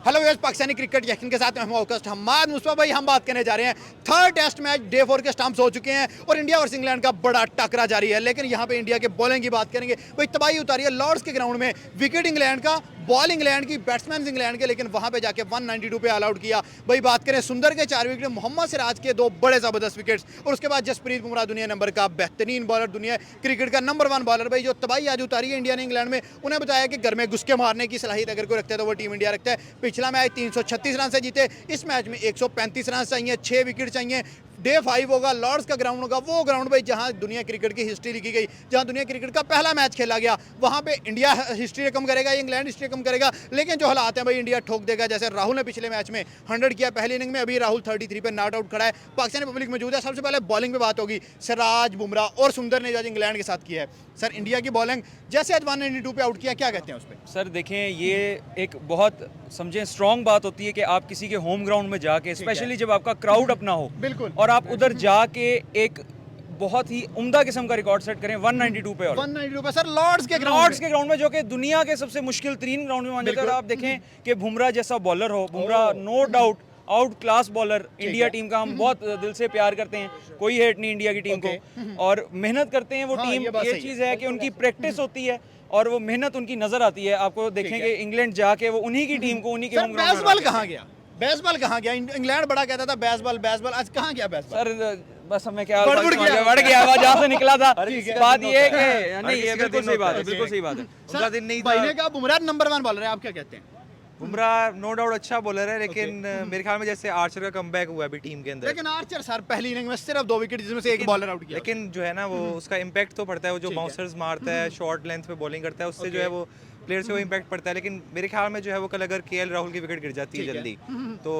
Hello viewers, Pakistani cricket reaction के साथ मैं हूं हम्माद मुस्तफा भाई। हम बात करने जा रहे हैं थर्ड टेस्ट मैच डे 4 के स्टंप्स हो चुके हैं और इंडिया वर्सेस इंग्लैंड का बड़ा टकरा जारी है। लेकिन यहां पे इंडिया के बॉलिंग की बात करेंगे, भाई तबाही उतारी है लॉर्ड्स के ग्राउंड में। विकेट इंग्लैंड का, बॉल इंग्लैंड की, बैट्समैन इंग्लैंड के, लेकिन वहां पे जाके 192 पे ऑल आउट किया। भाई बात करें सुंदर के 4 विकेट, मोहम्मद सिराज के 2 बड़े जबरदस्त विकेट्स और उसके बाद जसप्रीत बुमराह दुनिया नंबर का बेहतरीन बॉलर, दुनिया क्रिकेट का नंबर 1 बॉलर। भाई जो तबाही आज उतारी है इंडिया ने इंग्लैंड में, उन्हें बताया कि घर में घुस के मारने की सलाहियत अगर कोई रखता है तो वो टीम इंडिया रखता है। पिछला मैच 336 रन से जीते, इस मैच में 135 रन चाहिए, 6 विकेट चाहिए। डे 5 होगा, लॉर्ड्स का ग्राउंड होगा, वो ग्राउंड भाई जहां दुनिया क्रिकेट की हिस्ट्री लिखी गई, जहां दुनिया क्रिकेट का पहला मैच खेला गया। वहां पे इंडिया हिस्ट्री कम करेगा, इंग्लैंड हिस्ट्री कम करेगा। लेकिन जो हालात हैं भाई, इंडिया ठोक देगा। जैसे राहुल ने पिछले मैच में 100 किया पहली इनिंग में, अभी राहुल 33 पे नॉट आउट खड़ा है। पाकिस्तानी पब्लिक मौजूद है। सबसे पहले बॉलिंग पे बात होगी, सिराज, बुमराह और सुंदर ने जो आज इंग्लैंड के साथ किया है। सर इंडिया की बॉलिंग जैसे आज 192 पे आउट किया, क्या कहते हैं उस पर? सर देखें, ये एक बहुत समझें स्ट्रॉन्ग बात होती है कि आप किसी के होम ग्राउंड में जाके, स्पेशली जब आपका क्राउड अपना हो, बिल्कुल, और आप उधर जाके एक बहुत ही उम्दा किस्म का रिकॉर्ड सेट करें 192 पे। और 192 पे सर लॉर्ड्स के ग्राउंड में जो कि दुनिया के सबसे मुश्किल तरीन ग्राउंड में माना जाता है। और आप देखें कि बुमराह जैसा बॉलर हो, Bumrah no doubt outclass bowler, India team का हम बहुत दिल से प्यार करते हैं, कोई हेट नहीं इंडिया की टीम को, और मेहनत करते हैं वो टीम। ये चीज़ है कि उनकी प्रैक्टिस होती है और वो मेहनत उनकी नजर आती है। आपको देखेंगे इंग्लैंड जाके वो उन्हीं की टीम को, उन्हीं के होम ग्राउंड में। बेसबॉल कहाँ गया? बेसबॉल कहाँ गया? इंग्लैंड बड़ा कहता था बेसबॉल बेसबॉल, आज कहाँ गया बेसबॉल? सर बस हमें क्या बढ़ गया जहाँ से निकला था। बात ये है कि नहीं, ये बिल्कुल सही बात है, बिल्कुल सही बात है। उनका दिन नहीं था। का बुमराह नंबर 1 बॉलर है, आप क्या कहते हैं? बुमराह नो डाउट अच्छा बॉलर है, लेकिन मेरे ख्याल में जैसे आर्चर का कमबैक हुआ है अभी टीम के अंदर। लेकिन आर्चर सर पहली इनिंग में सिर्फ 2 विकेट, जिसमें से एक बॉलर आउट किया। लेकिन जो है ना वो उसका इम्पैक्ट तो पड़ता है, वो जो बाउंसर्स मारता है, शॉर्ट लेंथ पे बॉलिंग करता है, उससे जो है वो प्लेयर से वो इम्पैक्ट पड़ता है। लेकिन मेरे ख्याल में जो है वो कल अगर केएल राहुल की विकेट गिर जाती है जल्दी, तो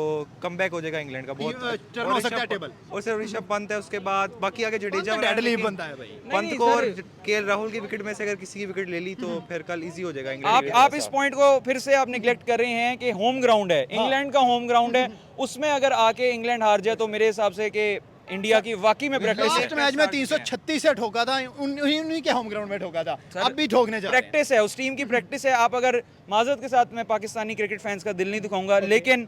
कमबैक हो जाएगा इंग्लैंड का बहुत, टर्न हो सकता है टेबल। और सिर्फ ऋषभ पंत है, उसके बाद बाकी आगे जडेजा डेडली बनता है भाई। पंत को और केएल राहुल की विकेट में से अगर किसी की विकेट ले ली तो फिर कल इजी हो जाएगा इंग्लैंड। आप इस पॉइंट को फिर से आप निगलेक्ट कर रहे हैं कि होम ग्राउंड है, इंग्लैंड का होम ग्राउंड है, उसमें अगर आके इंग्लैंड हार जाए तो मेरे हिसाब से कि इंडिया की वाकई में प्रैक्टिस है। लास्ट मैच में 336 से ठोका था, उन्हीं के होम ग्राउंड में ठोका था, अब भी ठोकने जा रहे हैं। प्रैक्टिस है, उस टीम की प्रैक्टिस है। आप अगर माजरत के साथ, मैं पाकिस्तानी क्रिकेट फैंस का दिल नहीं दुखाऊंगा, लेकिन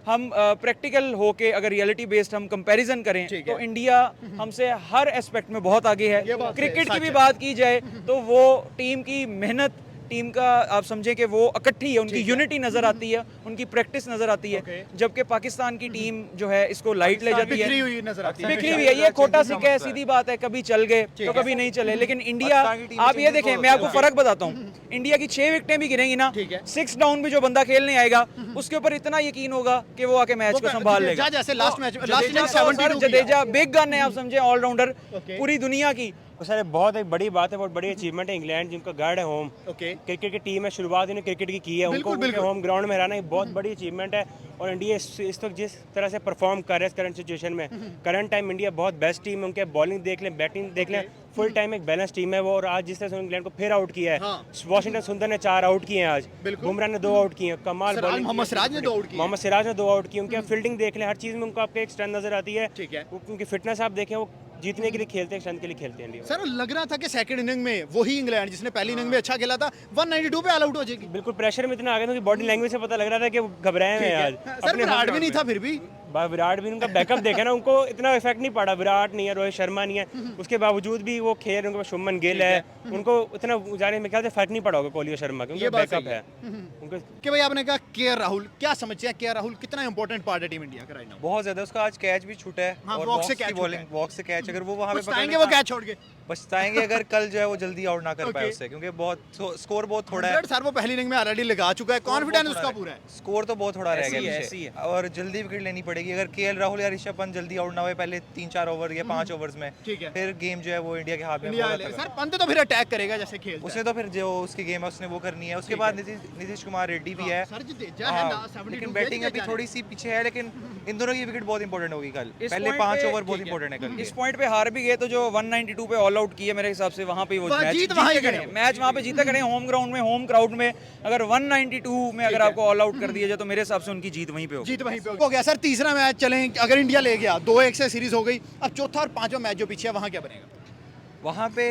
हम प्रैक्टिकल होके अगर रियलिटी बेस्ड हम कंपैरिजन करें तो इंडिया हमसे हर एस्पेक्ट में बहुत आगे है। क्रिकेट की भी बात की जाए तो वो टीम की मेहनत, टीम का आप समझें कि वो इकट्ठी है, उनकी यूनिटी नजर आती है, उनकी प्रैक्टिस नजर आती है। जबकि पाकिस्तान की टीम जो है इसको लाइट ले जाती है, बिखरी हुई है। ये खोटा सिक्का है, सीधी बात है, कभी चल गए तो कभी नहीं चले। लेकिन इंडिया, आप ये देखें, मैं आपको फर्क बताता हूँ, इंडिया की 6 विकेटें भी गिरेंगी ना, 6 डाउन भी जो बंदा खेलने आएगा उसके ऊपर इतना यकीन होगा कि वो आके मैच को संभाल लेगा। जैसे last match Jadeja big gun है, आप समझे, ऑलराउंडर पूरी दुनिया की। सर बहुत एक बड़ी बात है, बहुत बड़ी अचीवमेंट है इंग्लैंड, जिनका गार्ड है होम क्रिकेट की टीम है, शुरुआत इन्होंने क्रिकेट की है, उनको होम ग्राउंड में हराना एक बहुत बड़ी अचीवमेंट है। और इंडिया इस वक्त जिस तरह से परफॉर्म कर रहा है इस करंट सिचुएशन में, करंट टाइम इंडिया बहुत बेस्ट टीम है। उनके बॉलिंग देख लें, बैटिंग देख लें, फुल टाइम एक बैलेंस टीम है वो। और आज जिस तरह से इंग्लैंड को फिर आउट किया है, वाशिंगटन सुंदर ने 4 आउट किए हैं आज, बुमराह ने 2 आउट किए हैं, कमाल बॉलिंग, मोहम्मद सिराज ने 2 आउट किए। उनके फील्डिंग देख लें, हर चीज़ में उनको आपको एक स्ट्रेंथ नजर आती है। उनकी फिटनेस आप देखें, वो जीतने के लिए खेलते हैं, स्ट्रेंथ के लिए खेलते हैं। सर लग रहा था कि सेकंड इनिंग में वही इंग्लैंड जिसने पहली इनिंग में अच्छा खेला था 192 पे ऑल आउट हो जाएगी। बिल्कुल प्रेशर में इतना आ गया था कि बॉडी लैंग्वेज से पता लग रहा था कि वो घबराए हैं आज। सर विराट भी नहीं था, फिर भी विराट भी, उनका बैकअप देखे ना, उनको इतना इफेक्ट नहीं पड़ा। विराट नहीं है, रोहित शर्मा नहीं है, उसके बावजूद भी वो खेल रहे हैं। उनके शुभमन गिल है, उनको इतना जाने में ख्याल से फर्क नहीं पड़ा होगा कोहली और शर्मा के, उनका बैकअप है उनको। कि भाई आपने कहा केएल राहुल, क्या समझते हैं केएल राहुल कितना इंपॉर्टेंट पार्ट है टीम इंडिया का राइट नाउ? बहुत ज्यादा। उसका आज कैच भी छूटा है और बॉक्स की बॉलिंग, बॉक्स से कैच, अगर वो वहां पे पकड़ेंगे वो कैच छोड़ के, पछताएंगे अगर कल जो है वो जल्दी आउट ना कर पाए उससे, क्योंकि बहुत स्कोर बहुत थोड़ा है। सर वो पहली इनिंग में ऑलरेडी लगा चुका है, कॉन्फिडेंस उसका पूरा है, स्कोर तो बहुत थोड़ा रह गया पीछे और जल्दी विकेट लेनी पड़ेगी। अगर केएल राहुल या ऋषभ पंत जल्दी आउट ना हुए पहले 3-4 ओवर या 5 ओवर्स में, फिर गेम जो है वो इंडिया के हाथ में। सर पंत तो फिर अटैक करेगा जैसे खेल, उसने तो फिर जो उसकी गेम है उसने वो करनी है। उसके बाद नीतीश कुमार रेड्डी भी है, लेकिन बैटिंग अभी थोड़ी सी पीछे है। लेकिन इन दोनों की विकेट बहुत इंपॉर्टेंट होगी कल, पहले 5 ओवर बहुत इंपॉर्टेंट है कल। इस पॉइंट पे हार भी गए तो जो 192 पे ऑल आउट किए मेरे हिसाब से वहां पे वो मैच वहां पे जीते खड़े, होम ग्राउंड में, होम क्राउड में। अगर 192 में अगर आपको ऑल आउट कर दिया जाए तो मेरे हिसाब से उनकी जीत वहीं पे हो गया। सर तीसरा मैच चलें, अगर इंडिया ले गया 2-1 से सीरीज हो गई, अब चौथा और पांचवा मैच जो पीछे है वहां क्या बनेगा? वहां पे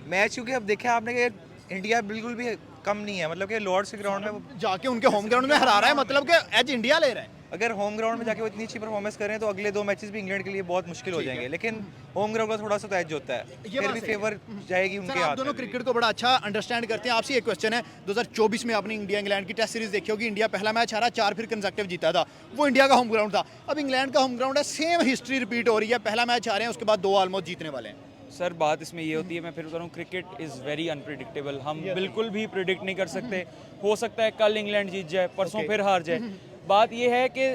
मैच, क्योंकि अब देखा आपने कि इंडिया बिल्कुल भी कम नहीं है, मतलब कि लॉर्ड्स के ग्राउंड में वो जाके उनके होम ग्राउंड में हरा रहा है, मतलब कि एज इंडिया ले रहा है। अगर होम ग्राउंड में जाके वो इतनी अच्छी परफॉर्मेंस करें तो अगले 2 मैचेस भी इंग्लैंड के लिए बहुत मुश्किल हो जाएंगे, लेकिन होम ग्राउंड का थोड़ा सा तो एज होता है, फिर बात भी सही है। फेवर जाएगी सर उनके आप हाथ दोनों में भी। क्रिकेट को बड़ा अच्छा अंडरस्टैंड करते हैं। आपसे एक क्वेश्चन है, 2024 में आपने इंडिया इंग्लैंड की टेस्ट सीरीज देखी होगी, इंडिया पहला मैच हारा, 4 फिर कंसेक्टिव जीता था, वो इंडिया का होम ग्राउंड था। अब इंग्लैंड का होम ग्राउंड है, सेम हिस्ट्री रिपीट हो रही है, पहला मैच हारे हैं, उसके बाद 2 ऑलमोस्ट जीतने वाले हैं। सर बात इसमें ये होती है, मैं फिर बता रहा हूँ, क्रिकेट इज़ वेरी अनप्रिडिक्टेबल, हम बिल्कुल भी प्रिडिक्ट नहीं कर सकते। हो सकता है कल इंग्लैंड जीत जाए, परसों फिर हार जाए। बात ये है कि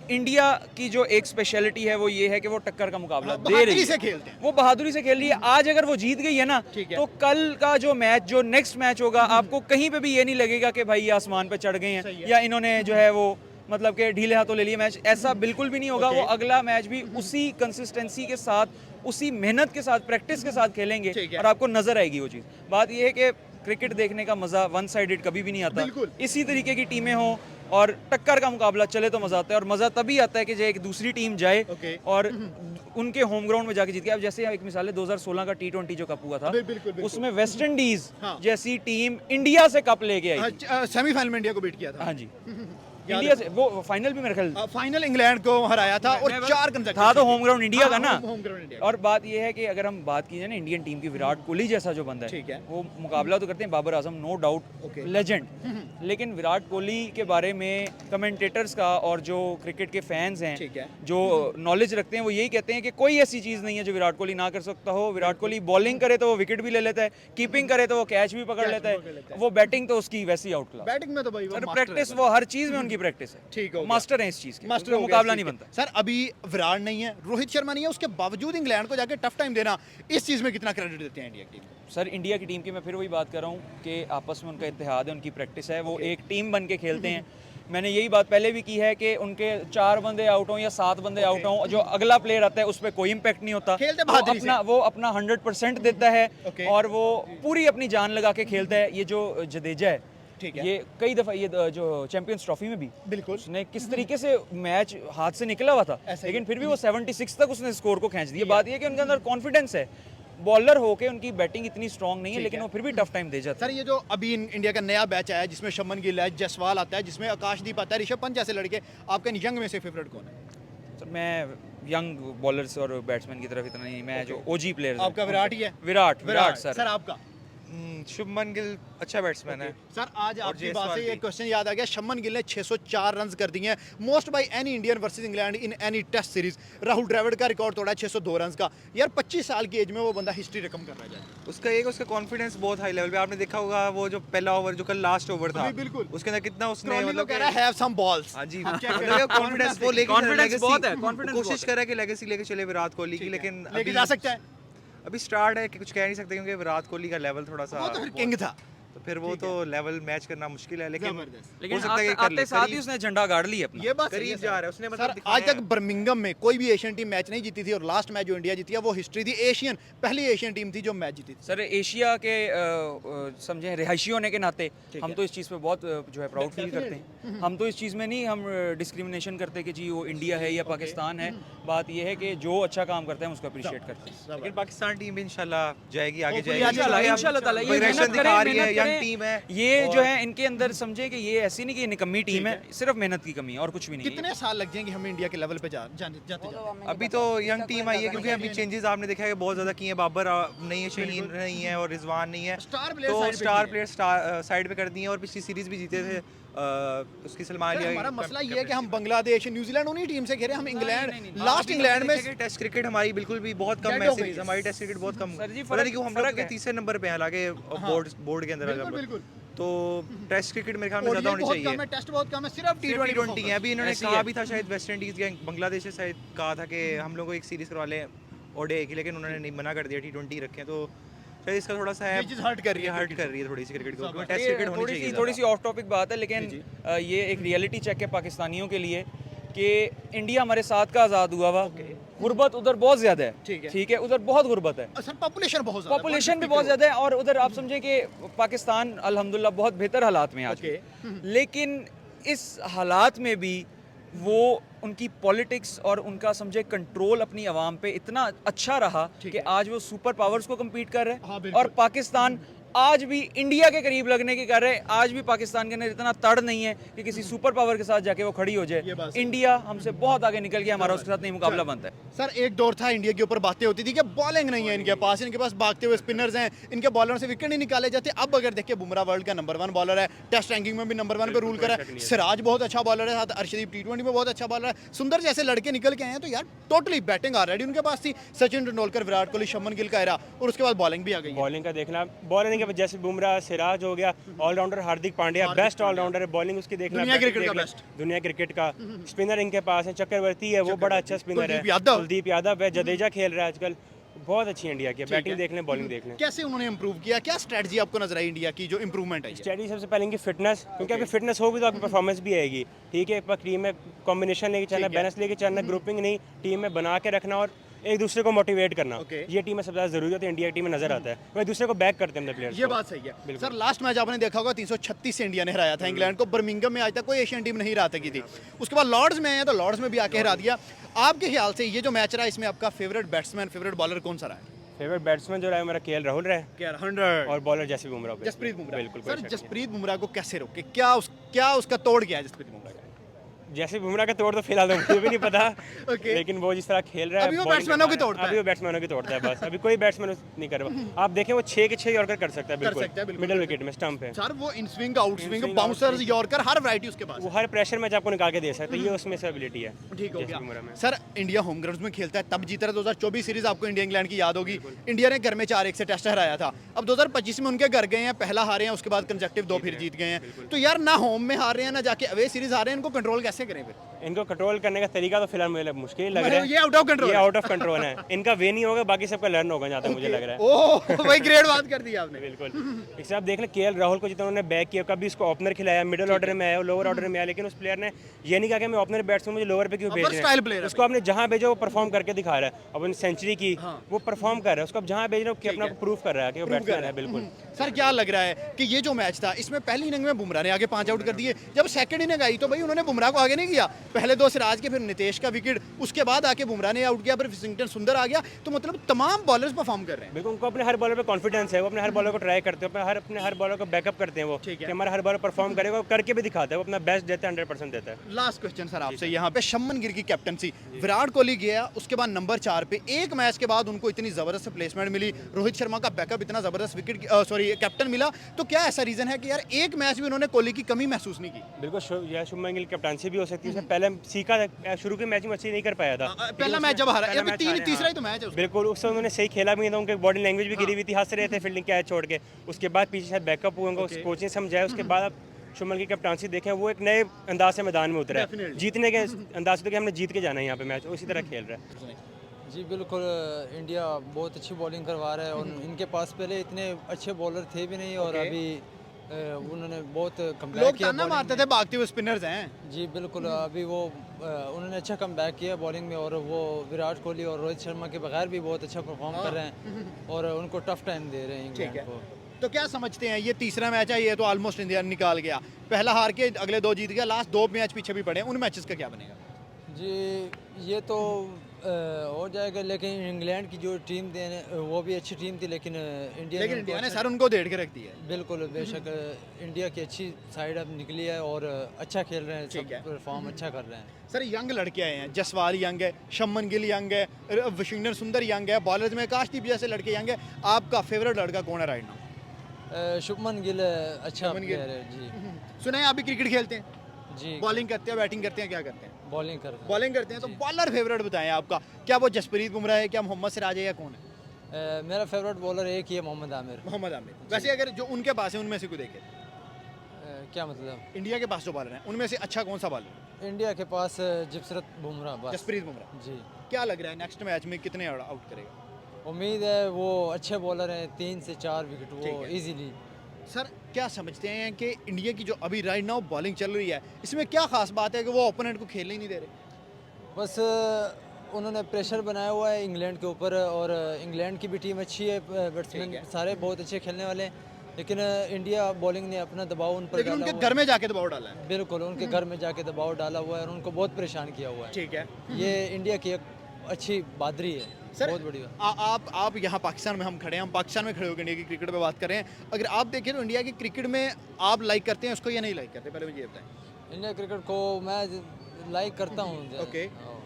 इंडिया की जो एक स्पेशलिटी है वो ये है कि वो टक्कर का मुकाबला दे रही बहादुरी है, से खेलते हैं। वो बहादुरी से खेल रही है। आज अगर वो जीत गई है ना, तो कल का जो मैच, जो नेक्स्ट मैच होगा, आपको कहीं पे भी ये नहीं लगेगा कि भाई ये आसमान पे चढ़ गए हैं या इन्होंने जो है वो मतलब कि ढीले हाथों ले लिए मैच, ऐसा बिल्कुल भी नहीं होगा। वो अगला मैच भी उसी कंसिस्टेंसी के साथ, उसी मेहनत के साथ, प्रैक्टिस के साथ खेलेंगे और आपको नजर आएगी वो चीज़। बात ये है कि क्रिकेट देखने का मजा वन साइडेड कभी भी नहीं आता, इसी तरीके की टीमें हों और टक्कर का मुकाबला चले तो मजा आता है। और मजा तभी आता है कि जो एक दूसरी टीम जाए और उनके होम ग्राउंड में जाके जीत के। अब जैसे एक मिसाल है 2016 का T20 जो कप हुआ था, उसमें वेस्ट इंडीज जैसी टीम इंडिया से कप लेके आई थी। सेमीफाइनल में इंडिया को बीट किया था। हाँ जी, इंडिया से वो फाइनल भी मेरे ख्याल फाइनल इंग्लैंड को हराया था और 4 कंसेक्टिव था, तो होम ग्राउंड इंडिया का ना। Home ground India. और बात ये है कि अगर हम बात कीजिए ना इंडियन टीम की, विराट कोहली जैसा जो बंदा है, वो मुकाबला तो करते हैं Babar Azam, no doubt legend, लेकिन विराट कोहली के बारे में कमेंटेटर्स का और जो क्रिकेट के फैंस हैं, जो नॉलेज रखते हैं, वो यही कहते हैं कि कोई ऐसी चीज़ नहीं है जो विराट कोहली ना कर सकता हो। विराट कोहली बॉलिंग करे तो वो विकेट भी ले लेता है, कीपिंग करे तो वो कैच भी पकड़ लेता है, वो बैटिंग तो उसकी वैसी आउट क्लास। बैटिंग में तो भाई वो प्रैक्टिस, वो हर चीज़ में उनकी प्रैक्टिस है, ठीक हो गया। मास्टर है इस चीज़ के, मास्टर उसका मुकाबला नहीं बनता। सर अभी विराट नहीं है, रोहित शर्मा नहीं है, उसके बावजूद इंग्लैंड को जाके टफ टाइम देना, इस चीज़ में कितना क्रेडिट देते हैं इंडिया की टीम को? सर इंडिया की टीम की मैं फिर वही बात कर रहा हूँ कि आपस में उनका इत्तेहाद है, उनकी प्रैक्टिस है, वो एक टीम बन के खेलते हैं। मैंने यही बात पहले भी की है कि उनके 4 बंदे आउट हों या 7 बंदे आउट हों, जो अगला प्लेयर आता है उस पर कोई इम्पैक्ट नहीं होता। वो अपना 100% देता है और वो पूरी अपनी जान लगा के खेलता है। ये जो जडेजा है, ये कई दफ़ा, ये जो चैंपियंस ट्रॉफी में भी बिल्कुल उसने किस तरीके से मैच हाथ से निकला हुआ था, लेकिन फिर भी वो 76 तक उसने स्कोर को खींच दिया। बात ये कि उनके अंदर कॉन्फिडेंस है, बॉलर होके उनकी बैटिंग इतनी स्ट्रांग नहीं है, लेकिन वो फिर भी टफ टाइम दे जाता है। सर ये जो अभी इंडिया का नया बैच आया है, जिसमें शमन गिल है, जसवाल आता है, जिसमें आकाशदीप आता है, ऋषभ पंत जैसे लड़के, आपका यंग में से फेवरेट कौन है? सर मैं यंग बॉलर्स और बैट्समैन की तरफ इतना नहीं, मैं जो ओजी प्लेयर, आपका विराट ही है? विराट सर आपका? शुभमन गिल अच्छा बैट्समैन है। सर आज आपकी बात से एक क्वेश्चन याद आ गया, शमन गिल ने 604 रन कर दिए हैं, most by any Indian versus England in any test series. Rahul Dravid का रिकॉर्ड तोड़ा है 602 रन का। यार 25 साल की एज में वो बंदा हिस्ट्री रकम कर रहा है। उसका कॉन्फिडेंस बहुत हाई लेवल पे, आपने देखा होगा वो जो पहला ओवर, जो कल लास्ट ओवर था, बिल्कुल उसके अंदर कितना उसने मतलब कह रहा है हैव सम बॉल्स। हाँ जी, कॉन्फिडेंस वो लेके Confidence बहुत है, confidence कोशिश कर रहा है कि लेगेसी लेके चले विराट कोहली की, लेकिन लेके जा सकता है, अभी स्टार्ट है कि कुछ कह नहीं सकते, क्योंकि विराट कोहली का लेवल थोड़ा सा, वो तो फिर किंग था, तो फिर वो तो लेवल मैच करना मुश्किल है, लेकिन लेकिन हो सकता है कि कर आते ले। साथ ही उसने झंडा गाड़ लिया अपना। ये बात सही करीब है जा रहा है उसने, मतलब सर दिखाया आज तक बर्मिंघम में कोई भी एशियन टीम मैच नहीं जीती थी, और लास्ट मैच जो इंडिया जीती है वो हिस्ट्री थी, एशियन पहली एशियन टीम थी जो मैच जीती थी। सर एशिया के समझे रिहायशी होने के नाते हम तो इस चीज़ पे बहुत जो है प्राउड फील करते हैं। हम तो इस चीज़ में नहीं हम डिस्क्रिमिनेशन करते कि जी वो इंडिया है या पाकिस्तान है। बात ये है कि जो अच्छा काम करते हैं हम उसको अप्रिशिएट करते हैं। लेकिन पाकिस्तान टीम भी इंशाल्लाह जाएगी, आगे जाएगी इंशाल्लाह ताला, ये Progression मेहनत दिखा करें, रही है, मेहनत young करें। team है। ये जो है इनके अंदर समझे कि ये ऐसी नहीं कि ये निकम्मी टीम है, सिर्फ मेहनत की कमी है और कुछ भी नहीं है। कितने साल लग जाएंगे हमें इंडिया के लेवल पे जाते? अभी तो यंग टीम आई है, क्योंकि अभी चेंजेस आपने देखा है कि बहुत ज़्यादा किए हैं। बाबर नहीं है, शहीन नहीं है और रिजवान नहीं है, Star तो players स्टार प्लेयर साइड पे कर दिए हैं। और पिछली सीरीज भी जीते थे उसकी सलमान लिया। हमारा मसला ये है कि हम बांग्लादेश, न्यूजीलैंड उन्हीं टीम से खेले, हम इंग्लैंड लास्ट इंग्लैंड में टेस्ट क्रिकेट हमारी बिल्कुल भी बहुत कम है, सीरीज हमारी टेस्ट क्रिकेट बहुत कम। सर जी, पता नहीं क्यों हम लोग फर्क है। तीसरे नंबर पे हैं, हालांकि बोर्ड के अंदर बिल्कुल तो टेस्ट क्रिकेट मेरे ख्याल में ज़्यादा होनी चाहिए। टेस्ट बहुत कम है, सिर्फ T20 है। अभी इन्होंने ऐसी कहा है। भी था शायद वेस्ट इंडीज या बांग्लादेश से शायद कहा था कि हम लोग को एक सीरीज करवा लें ओडीआई की, लेकिन उन्होंने नहीं मना कर दिया, T20 रखें। तो शायद इसका थोड़ा सा है, हर्ट कर रही है थोड़ी सी क्रिकेट को, टेस्ट क्रिकेट होनी चाहिए। थोड़ी सी ऑफ टॉपिक बात है, लेकिन ये एक रियलिटी चेक है पाकिस्तानियों के लिए कि इंडिया हमारे साथ का आज़ाद हुआ हुआ, गुर्बत उधर बहुत ज़्यादा है। ठीक है, उधर बहुत गुर्बत है, सर पॉपुलेशन बहुत ज़्यादा है, पॉपुलेशन भी बहुत ज़्यादा है, और उधर आप समझें कि पाकिस्तान अल्हम्दुलिल्लाह बहुत बेहतर हालात में है आज। लेकिन इस हालात में भी वो उनकी पॉलिटिक्स और उनका समझे कंट्रोल अपनी आवाम पे इतना अच्छा रहा कि आज वो सुपर पावर्स को कम्पीट कर रहे हैं, और पाकिस्तान आज भी इंडिया के करीब लगने की कर रहे हैं। आज भी पाकिस्तान के अंदर इतना तड़ नहीं है कि किसी सुपर पावर के साथ जाके वो खड़ी हो जाए। इंडिया हमसे बहुत आगे निकल गया, हमारा उसके साथ नहीं मुकाबला बनता है। सर एक दौर था इंडिया के ऊपर बातें होती थी कि बॉलिंग नहीं है इनके पास भागते हुए स्पिनर्स हैं, इनके बॉलर से विकेट नहीं निकाले जाते। अब अगर देखिए बुमराह वर्ल्ड का नंबर 1 बॉलर है, टेस्ट रैंकिंग में भी नंबर 1 पे रूल करा है। सिराज बहुत अच्छा बॉलर है, साथ अर्शदीप टी20 में बहुत अच्छा बॉलर है। सुंदर जैसे लड़के निकल के आए हैं, तो यार टोटली बैटिंग ऑलरेडी उनके पास थी। सचिन तेंदुलकर, विराट कोहली, शुभमन गिल का एरा, और उसके बाद बॉलिंग भी आ गई है। बॉलिंग का देखना, बॉलिंग के जैसे बुमराह, सिराज हो गया, allrounder Hardik Pandya best allrounder है, बॉलिंग उसकी देखना दुनिया क्रिकेट का बेस्ट, दुनिया क्रिकेट का। स्पिनर इनके पास है, चक्रवर्ती है, वो बड़ा अच्छा स्पिनर है, कुलदीप यादव है, जडेजा खेल रहा है आजकल। बहुत अच्छी इंडिया की बैटिंग देख लें, बॉलिंग देख लें। कैसे उन्होंने इंप्रूव किया, क्या स्ट्रेटजी आपको नजर आई इंडिया की जो इंप्रूवमेंट है? स्ट्रेटजी सबसे पहले इनकी फिटनेस, क्योंकि अगर फिटनेस होगी तो आपकी परफॉर्मेंस भी आएगी। ठीक है, पर टीम में कॉम्बिनेशन लेके चलना, बैलेंस लेके चलना, ग्रुपिंग नहीं, टीम में बना के रखना और एक दूसरे को मोटिवेट करना। ये टीम में सबसे ज्यादा जरूरी होती है, इंडिया टीम में नजर आता है, वो एक दूसरे को बैक करते हैं अपने प्लेयर्स। ये बात सही है सर। लास्ट मैच आपने देखा होगा 336 से इंडिया ने हराया था इंग्लैंड को। बर्मिंघम में आज तक कोई एशियन टीम नहीं हरा सकी थी। उसके बाद लॉर्ड्स में आए तो लॉर्ड्स में भी आके हरा दिया। आपके ख्याल से ये जो मैच रहा, इसमें आपका फेवरेट बैट्समैन, फेवरेट बॉलर कौन सा रहा है? फेवरेट बैट्समैन जो रहा है मेरा केएल राहुल रहा है, 100, और बॉलर जसप्रीत बुमराह। जसप्रीत बुमराह। बिल्कुल सर जसप्रीत बुमराह को कैसे रोके, क्या उसका तोड़ गया है जसप्रीत बुमराह का? जैसे बुमराह का तोड़ तो फिलहाल तो मुझे भी नहीं पता, लेकिन वो जिस तरह खेल रहा है अभी वो बैट्समैनों की तोड़ता है। अभी वो बैट्समैनों की तोड़ता है बस। अभी कोई बैट्समैन नहीं कर रहा। आप देखें वो 6 के 6 यॉर्कर कर सकता है, बिल्कुल मिडिल विकेट में स्टंप है सर। वो in swing, out swing, bouncers, yorker, her variety उसके पास। वो हर प्रेशर मैच आपको निकाल के दे सकता है, ये उसमें से एबिलिटी है। ठीक हो गया सर। इंडिया होम ग्राउंड में खेलता है, तब जीता रहा 2024 सीरीज, आपको इंडिया इंग्लैंड की याद होगी। इंडिया ने घर में 4-1 से टेस्ट हराया था। अब 2025 में उनके घर गए हैं, पहला हारे हैं, उसके बाद कंसेक्टिव 2 फिर जीत गए हैं। तो यार ना होम में हार रहे हैं, ना जाके अवे सीरीज हार रहे हैं, इनको कंट्रोल कैसे करें फिर? इनको कंट्रोल करने का तरीका तो फिलहाल मुझे मुश्किल लग रहा है। ये आउट ऑफ कंट्रोल, ये आउट ऑफ कंट्रोल है। इनका वे नहीं होगा, बाकी सबका लर्न होगा, जहाँ तक मुझे लग रहा है। ओह वही ग्रेट बात कर दी आपने। बिल्कुल। इससे आप देख लें केएल राहुल को जितना उन्होंने बैक किया, कभी इसको ओपनर खिलाया, मिडिल ऑर्डर में आया, लोअर ऑर्डर में आया, लेकिन उस प्लेयर ने ये नहीं कहा कि मैं ओपनर बैट्समैन, मुझे लोअर पे क्यों भेज रहे हैं। उसको आपने जहाँ भेजा वो परफॉर्म करके दिखा रहा है। अब उन्होंने सेंचुरी की, वो परफॉर्म कर रहा है, उसको आप जहाँ भेज रहे हो अपना प्रूफ कर रहा है कि वो बैट्समैन है। बिल्कुल सर क्या लग रहा है कि ये जो मैच था, इसमें पहली इनिंग में बुमराह ने आगे 5 आउट कर दिए। जब सेकंड इनिंग आई तो भाई उन्होंने बुमराह को आगे नहीं किया, पहले 2 सिराज के, फिर नितेश का विकेट, उसके बाद आके बुमराह ने आउट किया, फिर विशिंगटन सुंदर आ गया। तो मतलब तमाम बॉलर्स परफॉर्म कर रहे हैं। बिल्कुल, उनको अपने हर बॉलर पे कॉन्फिडेंस है, वो अपने हर बॉलर को ट्राई करते हैं, अपने हर बॉलर को बैकअप करते हैं। वो कि हमारा हर बॉलर परफॉर्म करेगा, करके भी दिखाता है, वो अपना बेस्ट देता है, 100% देता है। लास्ट क्वेश्चन सर आपसे यहाँ पे, शुभमन गिल की कैप्टनसी, विराट कोहली गया, उसके बाद नंबर 4 पे, एक मैच के बाद उनको इतनी जबरदस्त प्लेसमेंट मिली, रोहित शर्मा का बैकअप इतना जबरदस्त विकेट कैप्टन मिला, तो क्या ऐसा रीजन है कि यार एक मैच भी उन्होंने कोहली की कमी महसूस नहीं की? बिल्कुल, शुभमन गिल कैप्टनसी भी हो सकती है, पहले सीखा था, शुरू के मैच में अच्छी नहीं कर पाया था। पहला मैच जब हारा, तीसरा ही तो मैच है। बिल्कुल, उससे उन्होंने सही खेला भी नहीं था, उनके बॉडी लैंग्वेज भी गिरी हुई थी, हंस रहे थे फील्डिंग कैच छोड़ के। उसके बाद पीछे शायद बैकअप हुआ, उनको कोचिंग समझाया, उसके बाद आप शुभमन की कैप्टनसी देखें, वो एक नए अंदाज से मैदान में उतरा है, जीतने के अंदाज से, हमने जीत के जाना है यहाँ पे मैच, उसी तरह खेल रहा है। जी बिल्कुल, इंडिया बहुत अच्छी बॉलिंग करवा रहा है और इनके पास पहले इतने अच्छे बॉलर थे भी नहीं, और अभी उन्होंने बहुत कमबैक किया। लोग मारते थे भागते हुए स्पिनर्स हैं। जी बिल्कुल, अभी वो उन्होंने अच्छा कमबैक किया बॉलिंग में, और वो विराट कोहली और रोहित शर्मा के बगैर भी बहुत अच्छा परफॉर्म कर रहे हैं और उनको टफ टाइम दे रहे हैं इंग्लैंड को। तो क्या समझते हैं, ये तीसरा मैच है, ये तो ऑलमोस्ट इंडिया निकाल गया, पहला हार के अगले 2 जीत गया, लास्ट 2 मैच पीछे भी पड़े, उन मैचेस का क्या बनेगा? जी ये तो हो जाएगा, लेकिन इंग्लैंड की जो टीम वो भी अच्छी टीम थी, लेकिन इंडिया ने सर उनको डेढ़ के रख दिया। बिल्कुल, बेशक इंडिया की अच्छी साइड अब निकली है और अच्छा खेल रहे हैं, सब परफॉर्म अच्छा कर रहे हैं। सर यंग लड़के आए हैं, जसवाल यंग है, शुभमन गिल यंग है, विशिंगटन सुंदर यंग है, बॉलर्स में आकाशदीप जैसे लड़के यंग है। आपका फेवरेट लड़का कौन है राइट नाउ? शुभमन गिल अच्छा प्लेयर है जी। सुना है आप भी क्रिकेट खेलते हैं? जी। बॉलिंग करते हैं, बैटिंग करते हैं, क्या करते हैं? बॉलिंग करते हैं। बॉलिंग करते हैं, तो बॉलर फेवरेट बताएं आपका, क्या वो जसप्रीत बुमराह है, क्या मोहम्मद सिराज है, या कौन है? मेरा फेवरेट बॉलर एक ही है, मोहम्मद आमिर। मोहम्मद आमिर। वैसे अगर जो उनके पास है उनमें से कोई देखे, क्या मतलब? इंडिया के पास जो बॉलर हैं उनमें से अच्छा कौन सा बॉलर? इंडिया के पास जसप्रीत बुमराह बस। जसप्रीत बुमराह जी। क्या लग रहा है नेक्स्ट मैच में कितने आउट करेगा? उम्मीद है वो अच्छे बॉलर हैं, 3 से 4 विकेट वो इजीली। सर क्या समझते हैं कि इंडिया की जो अभी राइट नाउ बॉलिंग चल रही है, इसमें क्या खास बात है कि वो ओपोनेंट को खेलने ही नहीं दे रहे? बस उन्होंने प्रेशर बनाया हुआ है इंग्लैंड के ऊपर, और इंग्लैंड की भी टीम अच्छी है, बैट्समैन सारे बहुत अच्छे खेलने वाले हैं, लेकिन इंडिया बॉलिंग ने अपना दबाव उन पर लेकिन उनके घर में जाके दबाव डाला है। बिल्कुल, उनके घर में जाके दबाव डाला हुआ है और उनको बहुत परेशान किया हुआ है। ठीक है, ये इंडिया की एक अच्छी बहादुरी है, सर बहुत बढ़िया। आप यहाँ पाकिस्तान में हम खड़े हैं, हम पाकिस्तान में खड़े होकर इंडिया की क्रिकेट पे बात कर रहे हैं। अगर आप देखें तो इंडिया की क्रिकेट में आप लाइक करते हैं उसको या नहीं लाइक करते, पहले मुझे ये बताएं। इंडिया क्रिकेट को मैं लाइक करता हूँ। ओके, हाँ।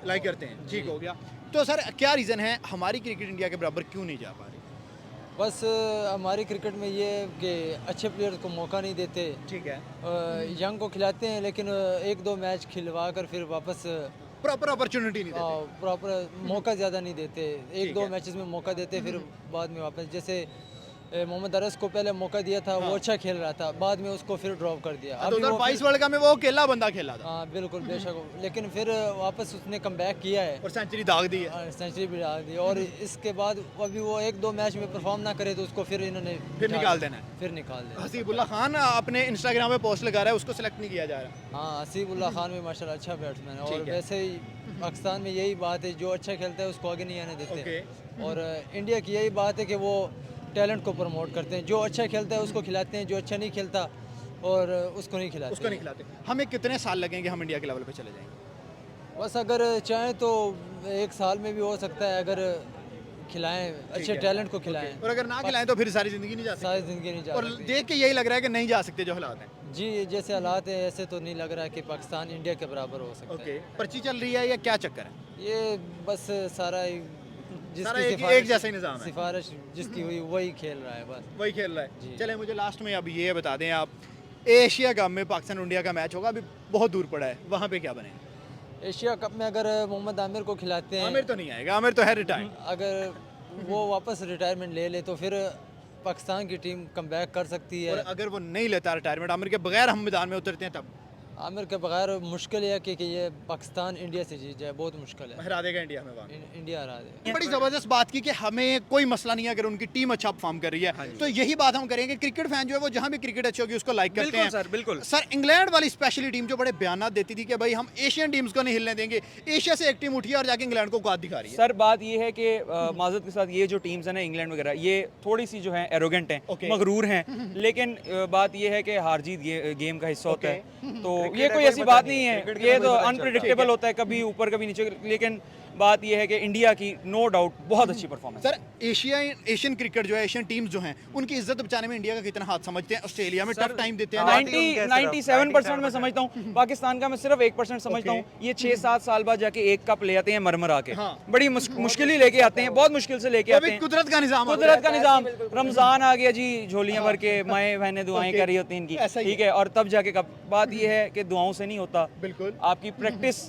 लाइक करते हैं, ठीक हो गया। तो सर क्या रीज़न है हमारी क्रिकेट इंडिया के बराबर क्यों नहीं जा पा रही? बस हमारी क्रिकेट में ये है कि अच्छे प्लेयर्स को मौका नहीं देते, ठीक है, यंग को खिलाते हैं लेकिन एक दो मैच खिलवा कर फिर वापस प्रॉपर अपॉर्चुनिटी नहीं देते। प्रॉपर मौका ज़्यादा नहीं देते, ठीक एक दो है। मैचेस में मौका देते फिर बाद में वापस। जैसे मोहम्मद अरस को पहले मौका दिया था, वो अच्छा खेल रहा था, बाद में उसको फिर ड्रॉप कर दिया। अभी वो 2022 वर्ल्ड कप में वो अकेला बंदा खेला था हाँ बिल्कुल बेशक, लेकिन फिर वापस उसने कम बैक किया है, और सेंचुरी दाग दी है। सेंचुरी भी डाल दी। और इसके बाद अभी वो एक दो मैच में परफॉर्म ना करे तो उसको फिर इन्होंने फिर निकाल देना है। फिर निकाल देना। हसीबुल्ला खान अपने इंस्टाग्राम पे पोस्ट लगा रहा है, उसको सिलेक्ट नहीं किया जा रहा। हाँ, हसीबुल्ला खान भी माशाल्लाह अच्छा बैट्समैन है। और ठीक है। वैसे ही पाकिस्तान में यही बात है, जो अच्छा खेलता है उसको आगे नहीं आने देते। ओके। और इंडिया की यही बात है कि वो टैलेंट को प्रमोट करते हैं, जो अच्छा खेलता है उसको खिलाते हैं, जो अच्छा नहीं खेलता और उसको नहीं खिलाते। उसको नहीं खिलाते। हमें कितने साल लगेंगे हम इंडिया के लेवल पे चले जाएंगे? बस अगर चाहें तो एक साल में भी हो सकता है, अगर खिलाएं, अच्छे है। टैलेंट को खिलाएं। और अगर ना खिलाएं तो फिर सारी जिंदगी नहीं जा सकती। सारी जिंदगी नहीं जा और सकती। देख के यही लग रहा है कि नहीं जा सकते जो हालात हैं। जी, जैसे हालात है ऐसे तो नहीं लग रहा है कि पाकिस्तान इंडिया के बराबर हो सकता ओके, पर्ची चल रही है या क्या चक्कर है? है। ये बस सारा सारा जिसकी एक जैसा ही निज़ाम है। सिफारिश जिसकी हुई वही खेल रहा है बस। वही खेल रहा है। जी। चले मुझे लास्ट में अब ये बता दें आप, एशिया कप में पाकिस्तान इंडिया का मैच होगा, अभी बहुत दूर पड़ा है, वहाँ पे क्या बनेगा? एशिया कप में अगर मोहम्मद आमिर को खिलाते हैं, आमिर तो नहीं आएगा, आमिर तो है रिटायर्ड। अगर वो वापस रिटायरमेंट ले ले तो फिर पाकिस्तान की टीम कम बैक कर सकती और है। अगर वो नहीं लेता रिटायरमेंट, आमिर के बगैर हम मैदान में उतरते हैं तब आमिर के बगैर मुश्किल है कि ये पाकिस्तान इंडिया से जीत जाए, बहुत मुश्किल है। हरा देगा इंडिया में वहाँ। इंडिया हरा दे। बड़ी जबरदस्त बात की कि हमें कोई मसला नहीं है अगर उनकी टीम अच्छा परफॉर्म कर रही है, तो यही बात हम करेंगे। क्रिकेट फैन जो है वो जहां भी क्रिकेट अच्छी होगी उसको लाइक करते बिल्कुल हैं। सर, बिल्कुल। सर इंग्लैंड वाली स्पेशली टीम जो बड़े बयान देती थी कि भाई हम एशियन टीम्स को नहीं हिलने देंगे, एशिया से एक टीम उठी है और जाके इंग्लैंड को औकात दिखा रही है। सर बात ये है कि माजरत के साथ ये जो टीम्स हैं ना इंग्लैंड वगैरह, ये थोड़ी सी जो है एरोगेंट हैं, Okay. मगरूर हैं, लेकिन बात ये है कि हार जीत गेम का हिस्सा होता है। तो ये Cricket कोई का ऐसी कोई बात पता नहीं नहीं है, है, cricket का ये कोई तो पता नहीं अनप्रिडिक्टेबल होता है, कभी ऊपर कभी नीचे। लेकिन बात ये है कि इंडिया की नो डाउट बहुत अच्छी परफॉर्मेंस। सर एशियन क्रिकेट जो है, एशियन टीम्स जो हैं उनकी इज्जत बचाने में इंडिया का कितना हाथ समझते हैं? ऑस्ट्रेलिया में टफ टाइम देते हैं। 97% मैं समझता हूँ, पाकिस्तान का मैं सिर्फ 1% समझता हूँ। ये 6-7 साल बाद जाके एक कप ले आते हैं मरमरा के, हाँ। बड़ी मुश्किल ही लेके आते हैं, बहुत मुश्किल से लेके वो आते भी हैं। कुदरत का निजाम होता कुदरत का निजाम, रमजान आ गया जी, झोलियां भर के माएँ बहनें दुआएं Okay. कर रही होती हैं इनकी, ऐसा ही ठीक है। और तब जाके कब बात ये है कि दुआओं से नहीं होता, बिल्कुल। आपकी प्रैक्टिस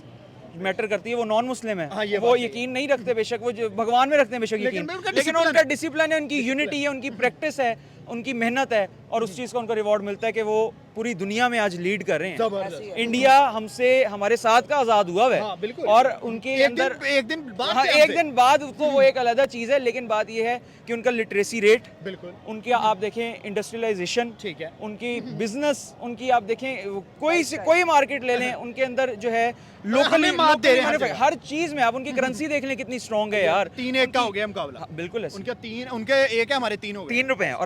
मैटर करती है। वो नॉन मुस्लिम हाँ, है, ये वो बात सही यकीन नहीं रखते बेशक, वो जो भगवान में रखते हैं बेशक लेकिन यकीन, उनका लेकिन discipline उनका है। डिसिप्लिन है, उनकी यूनिटी है, उनकी प्रैक्टिस है, उनकी मेहनत है, और उस चीज़ का उनको रिवॉर्ड मिलता है कि वो पूरी दुनिया में आज लीड कर रहे हैं। जबरदस्त। इंडिया हमसे हमारे साथ का आज़ाद हुआ है, हाँ, बिल्कुल। और उनके अंदर एक दिन बाद हाँ, से एक हमसे। दिन बाद तो वो एक अलग चीज़ है, लेकिन बात ये है कि उनका लिटरेसी रेट, बिल्कुल उनके आप देखें इंडस्ट्रियलाइजेशन, ठीक है। उनकी बिजनेस, उनकी आप देखें कोई मार्केट ले लें, उनके अंदर जो है लोकली हमें मात दे रहे हैं हर जगह। हर चीज़ में। आप उनकी करेंसी देख लें कितनी स्ट्रांग है यार। 3-1 का हो गया मुकाबला। हाँ, बिल्कुल ऐसे। उनके एक है, हमारे 3 हो गए। 3 रुपए हैं। और